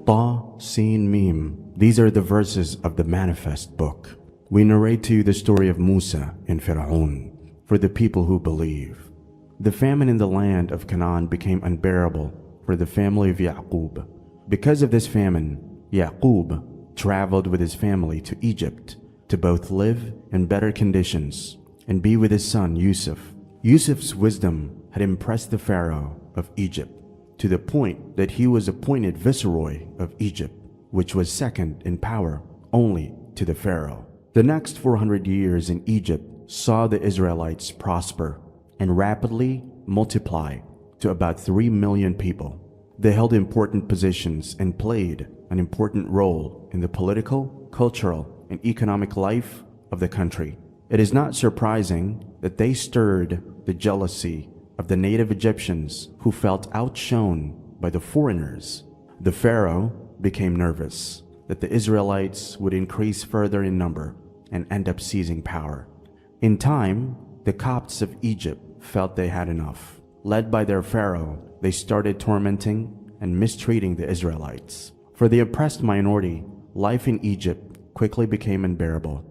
Ta, Sin, Mim. These are the verses of the Manifest book. We narrate to you the story of Musa and Pharaoh for the people who believe. The famine in the land of Canaan became unbearable for the family of Yaqub. Because of this famine, Yaqub traveled with his family to Egypt to both live in better conditions and be with his son Yusuf. Yusuf's wisdom had impressed the Pharaoh of Egypt to the point that he was appointed viceroy of Egypt, which was second in power only to the Pharaoh. The next 400 years in Egypt saw the Israelites prosper and rapidly multiply to about 3 million people. They held important positions and played an important role in the political, cultural, and economic life of the country. It is not surprising that they stirred the jealousy of the native Egyptians who felt outshone by the foreigners. The Pharaoh became nervous that the Israelites would increase further in number and end up seizing power. In time, the Copts of Egypt felt they had enough. Led by their Pharaoh, they started tormenting and mistreating the Israelites. For the oppressed minority, life in Egypt quickly became unbearable.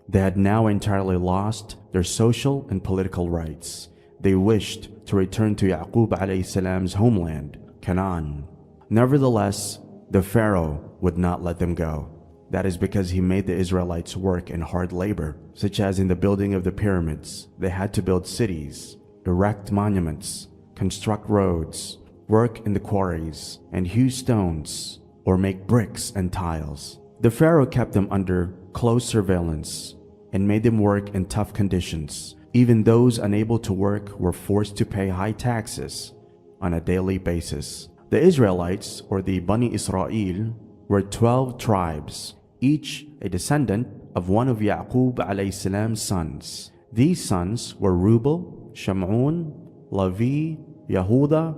They had now entirely lost their social and political rights. They wished to return to Yaqub alayhi salam's homeland, Canaan. Nevertheless, the Pharaoh would not let them go. That is because he made the Israelites work in hard labor, such as in the building of the pyramids. They had to build cities, erect monuments, construct roads, work in the quarries, and hew stones, or make bricks and tiles. The Pharaoh kept them under close surveillance and made them work in tough conditions. Even those unable to work were forced to pay high taxes on a daily basis. The Israelites, or the Bani Israel, were 12 tribes, each a descendant of one of Yaqub alayhi salam's sons. These sons were Rubel, Shamun, Levi, Yehuda,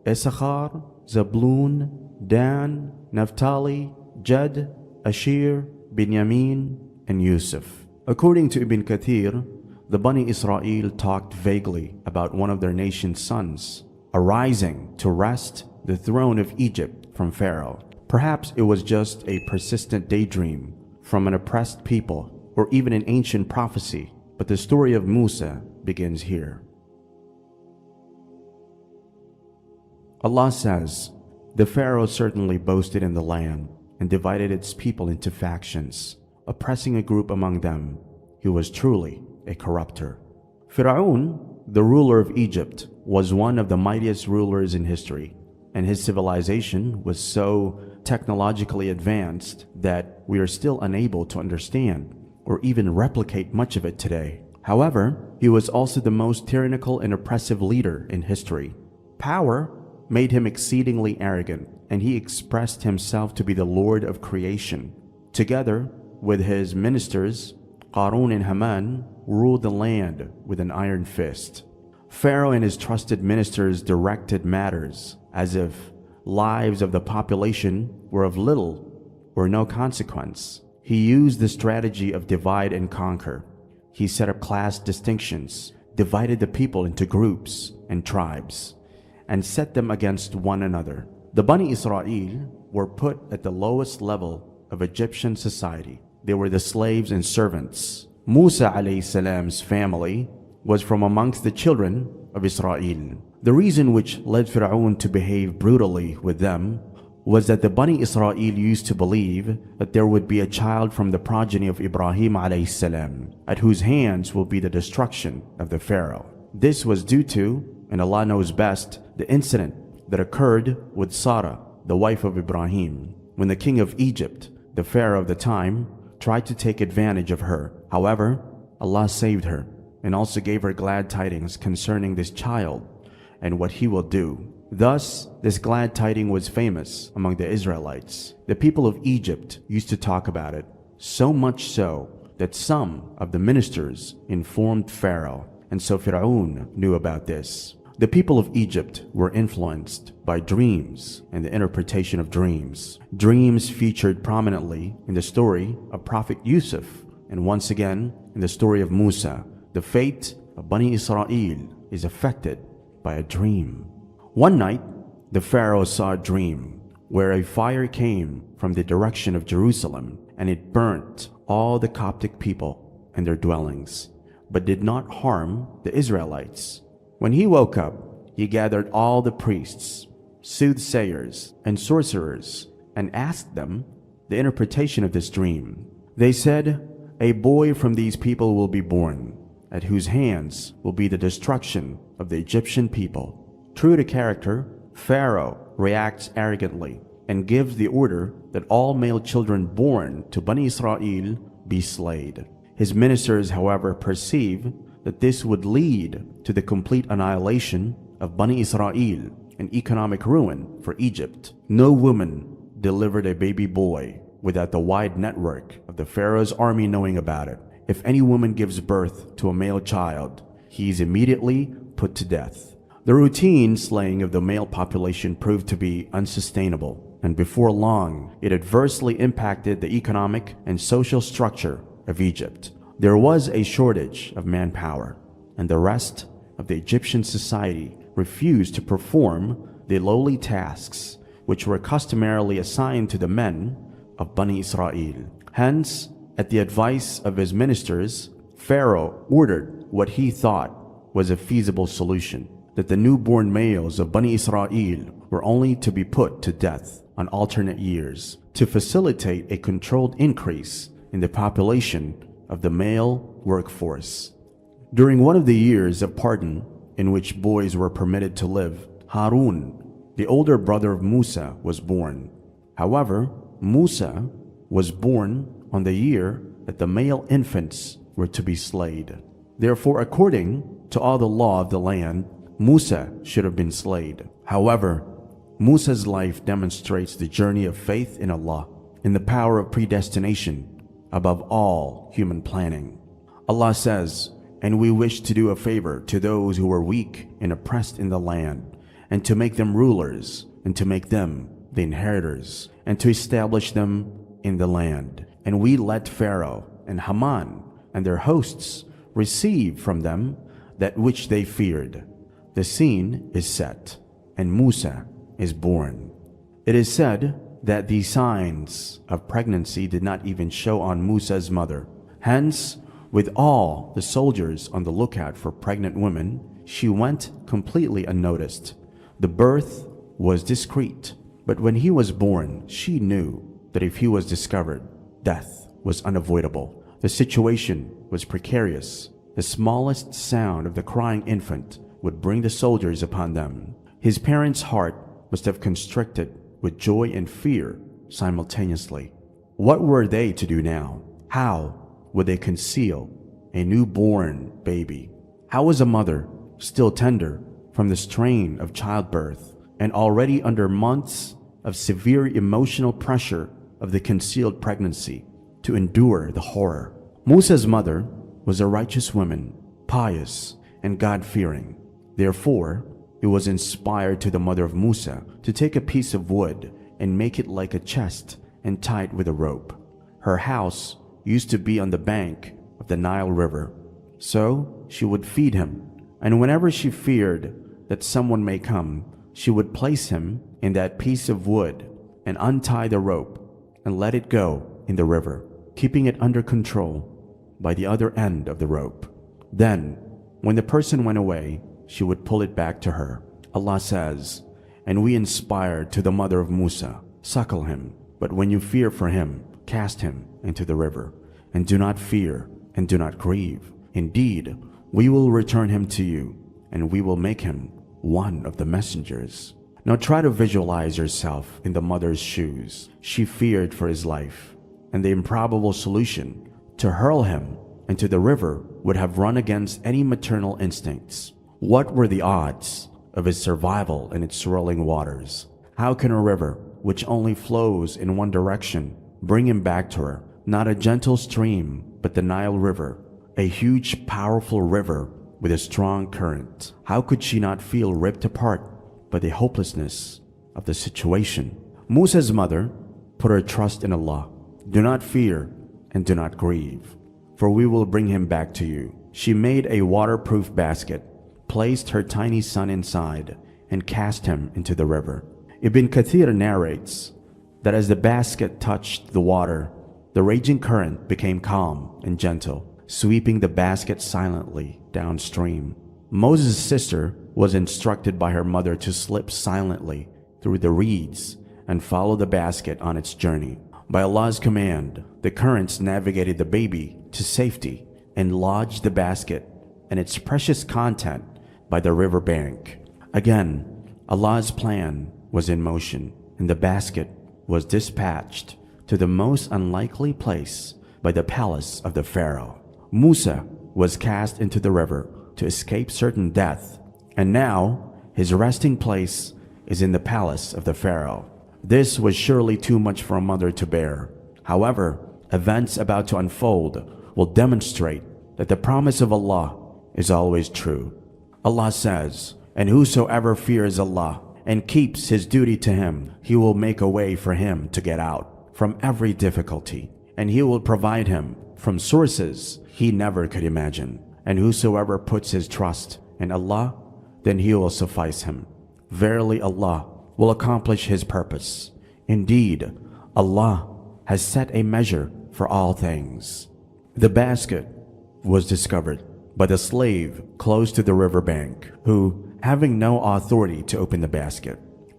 Issachar, Zabulun, Dan, Naphtali, Gad, Asher, Binyamin, and Yusuf. According to Ibn Kathir, the Bani Israel talked vaguely about one of their nation's sons arising to wrest the throne of Egypt from Pharaoh. Perhaps it was just a persistent daydream from an oppressed people, or even an ancient prophecy, but the story of Musa begins here. Allah says, "The Pharaoh certainly boasted in the land and divided its people into factions, oppressing a group among them. He was truly a corrupter." Pharaoh, the ruler of Egypt, was one of the mightiest rulers in history, and his civilization was so technologically advanced that we are still unable to understand or even replicate much of it today. However, he was also the most tyrannical and oppressive leader in history. Power made him exceedingly arrogant, and he expressed himself to be the Lord of creation. Together with his ministers, Qarun and Haman ruled the land with an iron fist. Pharaoh and his trusted ministers directed matters as if lives of the population were of little or no consequence. He used the strategy of divide and conquer. He set up class distinctions, divided the people into groups and tribes, and set them against one another. The Bani Israel were put at the lowest level of Egyptian society. They were the slaves and servants. Musa alayhi salam's family was from amongst the children of Israel. The reason which led Pharaoh to behave brutally with them was that the Bani Israel used to believe that there would be a child from the progeny of Ibrahim alayhi salam, at whose hands will be the destruction of the Pharaoh. This was due to, and Allah knows best, the incident that occurred with Sarah, the wife of Ibrahim, when the king of Egypt, the Pharaoh of the time, tried to take advantage of her. However, Allah saved her and also gave her glad tidings concerning this child and what he will do. Thus, this glad tiding was famous among the Israelites. The people of Egypt used to talk about it, so much so that some of the ministers informed Pharaoh, and so Pharaoh knew about this. The people of Egypt were influenced by dreams and the interpretation of dreams. Dreams featured prominently in the story of Prophet Yusuf, and once again in the story of Musa. The fate of Bani Israel is affected by a dream. One night, the Pharaoh saw a dream where a fire came from the direction of Jerusalem, and it burnt all the Coptic people and their dwellings, but did not harm the Israelites. When he woke up, he gathered all the priests, soothsayers, and sorcerers, and asked them the interpretation of this dream. They said, "A boy from these people will be born, at whose hands will be the destruction of the Egyptian people." True to character, Pharaoh reacts arrogantly and gives the order that all male children born to Bani Israel be slain. His ministers, however, perceive that this would lead to the complete annihilation of Bani Israel and economic ruin for Egypt. No woman delivered a baby boy without the wide network of the Pharaoh's army knowing about it. If any woman gives birth to a male child, he is immediately put to death. The routine slaying of the male population proved to be unsustainable, and before long, it adversely impacted the economic and social structure of Egypt. There was a shortage of manpower, and the rest of the Egyptian society refused to perform the lowly tasks which were customarily assigned to the men of Bani Israel. Hence, at the advice of his ministers, Pharaoh ordered what he thought was a feasible solution, that the newborn males of Bani Israel were only to be put to death on alternate years to facilitate a controlled increase in the population of the male workforce. During one of the years of pardon in which boys were permitted to live, Harun, the older brother of Musa, was born. However, Musa was born on the year that the male infants were to be slain. Therefore, according to all the law of the land, Musa should have been slain. However, Musa's life demonstrates the journey of faith in Allah and the power of predestination above all human planning. Allah says, "And we wish to do a favor to those who were weak and oppressed in the land, and to make them rulers, and to make them the inheritors, and to establish them in the land. And we let Pharaoh and Haman and their hosts receive from them that which they feared." The scene is set, and Musa is born. It is said that the signs of pregnancy did not even show on Musa's mother. Hence, with all the soldiers on the lookout for pregnant women, she went completely unnoticed. The birth was discreet, but when he was born, she knew that if he was discovered, death was unavoidable. The situation was precarious. The smallest sound of the crying infant would bring the soldiers upon them. His parents' heart must have constricted with joy and fear simultaneously. What were they to do now? How would they conceal a newborn baby? How was a mother, still tender from the strain of childbirth and already under months of severe emotional pressure of the concealed pregnancy, to endure the horror? Musa's mother was a righteous woman, pious and God-fearing. Therefore, it was inspired to the mother of Musa to take a piece of wood and make it like a chest and tie it with a rope. Her house used to be on the bank of the Nile River, so she would feed him, and whenever she feared that someone may come, she would place him in that piece of wood and untie the rope and let it go in the river, keeping it under control by the other end of the rope. Then, when the person went away, she would pull it back to her. Allah says, "And we inspired to the mother of Musa, suckle him, but when you fear for him, cast him into the river, and do not fear and do not grieve. Indeed, we will return him to you, and we will make him one of the messengers." Now try to visualize yourself in the mother's shoes. She feared for his life, and the improbable solution to hurl him into the river would have run against any maternal instincts. What were the odds of his survival in its swirling waters? How can a river, which only flows in one direction, bring him back to her? Not a gentle stream, but the Nile River, a huge, powerful river with a strong current. How could she not feel ripped apart by the hopelessness of the situation? Musa's mother put her trust in Allah. "Do not fear and do not grieve, for we will bring him back to you." She made a waterproof basket, placed her tiny son inside, and cast him into the river. Ibn Kathir narrates that as the basket touched the water, the raging current became calm and gentle, sweeping the basket silently downstream. Moses' sister was instructed by her mother to slip silently through the reeds and follow the basket on its journey. By Allah's command, the currents navigated the baby to safety and lodged the basket and its precious content by the river bank. Again, Allah's plan was in motion, and the basket was dispatched to the most unlikely place by the palace of the Pharaoh. Musa was cast into the river to escape certain death, and now his resting place is in the palace of the Pharaoh. This was surely too much for a mother to bear. However, events about to unfold will demonstrate that the promise of Allah is always true. Allah says, "And whosoever fears Allah and keeps his duty to him, he will make a way for him to get out from every difficulty, and he will provide him from sources he never could imagine. And whosoever puts his trust in Allah, then he will suffice him. Verily Allah will accomplish his purpose. Indeed, Allah has set a measure for all things." The basket was discovered by the slave close to the river bank, who, having no authority to open the basket,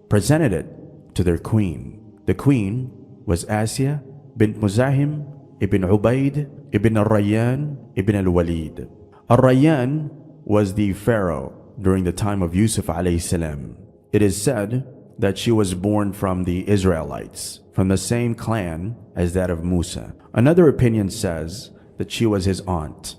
presented it to their queen. The queen was Asya bint Muzahim ibn Ubaid ibn al-Rayyan ibn al-Walid. Al-Rayyan was the pharaoh during the time of Yusuf alayhi salam. It is said that she was born from the Israelites, from the same clan as that of Musa. Another opinion says that she was his aunt,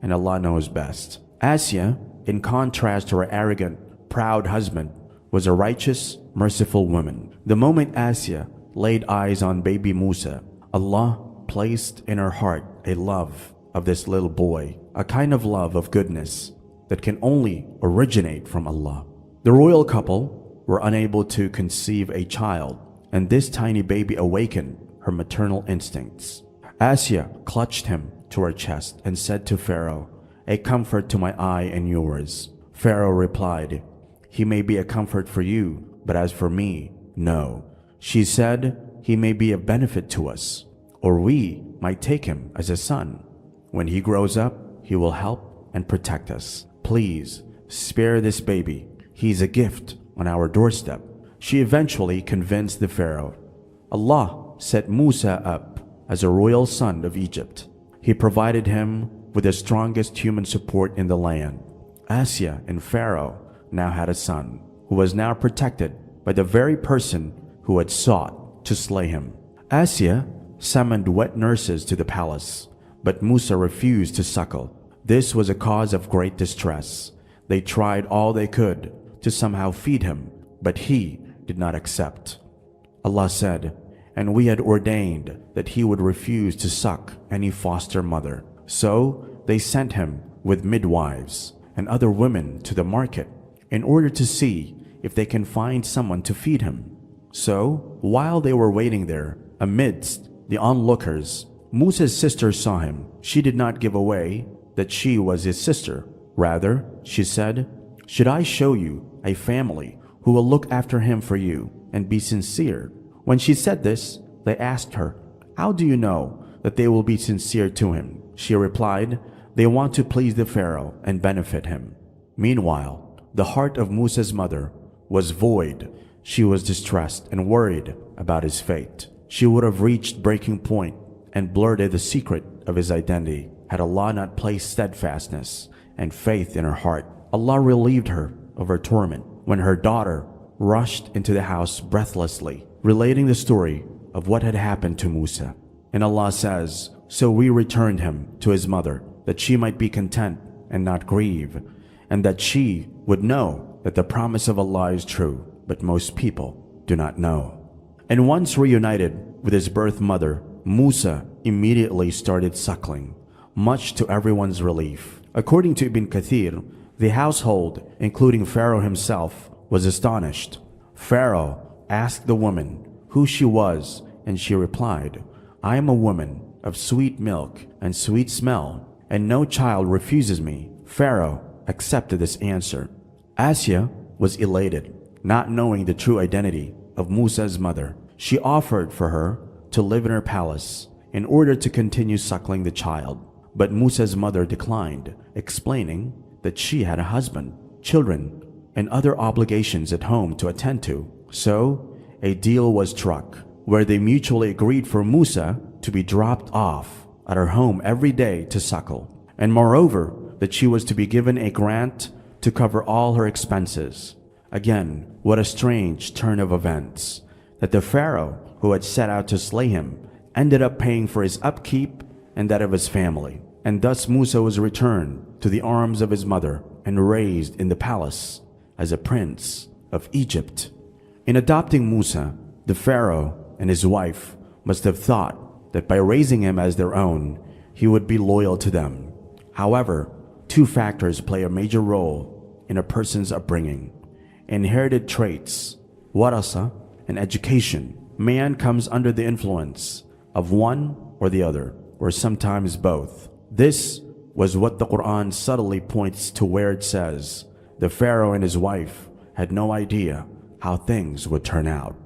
and Allah knows best. Asya, in contrast to her arrogant, proud husband, was a righteous, merciful woman. The moment Asya laid eyes on baby Musa, Allah placed in her heart a love of this little boy, a kind of love of goodness that can only originate from Allah. The royal couple were unable to conceive a child, and this tiny baby awakened her maternal instincts. Asya clutched him to her chest and said to Pharaoh, "A comfort to my eye and yours." Pharaoh replied, "He may be a comfort for you, but as for me, no." She said, "He may be of benefit to us, or we might take him as a son. When he grows up, he will help and protect us. Please spare this baby. He is a gift on our doorstep." She eventually convinced the Pharaoh. Allah set Musa up as a royal son of Egypt. He provided him with the strongest human support in the land. Asya and Pharaoh now had a son, who was now protected by the very person who had sought to slay him. Asya summoned wet nurses to the palace, but Musa refused to suckle. This was a cause of great distress. They tried all they could to somehow feed him, but he did not accept. Allah said, "And we had ordained that he would refuse to suck any foster mother. So they sent him with midwives and other women to the market in order to see if they can find someone to feed him." So while they were waiting there, amidst the onlookers, Musa's sister saw him. She did not give away that she was his sister. Rather, she said, "Should I show you a family who will look after him for you and be sincere?" When she said this, they asked her, "How do you know that they will be sincere to him?" She replied, "They want to please the Pharaoh and benefit him." Meanwhile, the heart of Musa's mother was void. She was distressed and worried about his fate. She would have reached breaking point and blurted the secret of his identity had Allah not placed steadfastness and faith in her heart. Allah relieved her of her torment when her daughter rushed into the house breathlessly, relating the story of what had happened to Musa. And Allah says, "So we returned him to his mother, that she might be content and not grieve, and that she would know that the promise of Allah is true, but most people do not know." And once reunited with his birth mother, Musa immediately started suckling, much to everyone's relief. According to Ibn Kathir, the household, including Pharaoh himself, was astonished. Pharaoh asked the woman who she was, and she replied, "I am a woman of sweet milk and sweet smell, and no child refuses me." Pharaoh accepted this answer. Asya was elated, not knowing the true identity of Musa's mother. She offered for her to live in her palace in order to continue suckling the child. But Musa's mother declined, explaining that she had a husband, children, and other obligations at home to attend to. So, a deal was struck where they mutually agreed for Musa to be dropped off at her home every day to suckle, and moreover, that she was to be given a grant to cover all her expenses. Again, what a strange turn of events, that the Pharaoh who had set out to slay him ended up paying for his upkeep and that of his family. And thus Musa was returned to the arms of his mother and raised in the palace as a prince of Egypt. In adopting Musa, the Pharaoh and his wife must have thought that by raising him as their own, he would be loyal to them. However, two factors play a major role in a person's upbringing: inherited traits, warasa, and education. Man comes under the influence of one or the other, or sometimes both. This was what the Quran subtly points to, where it says the Pharaoh and his wife had no idea how things would turn out.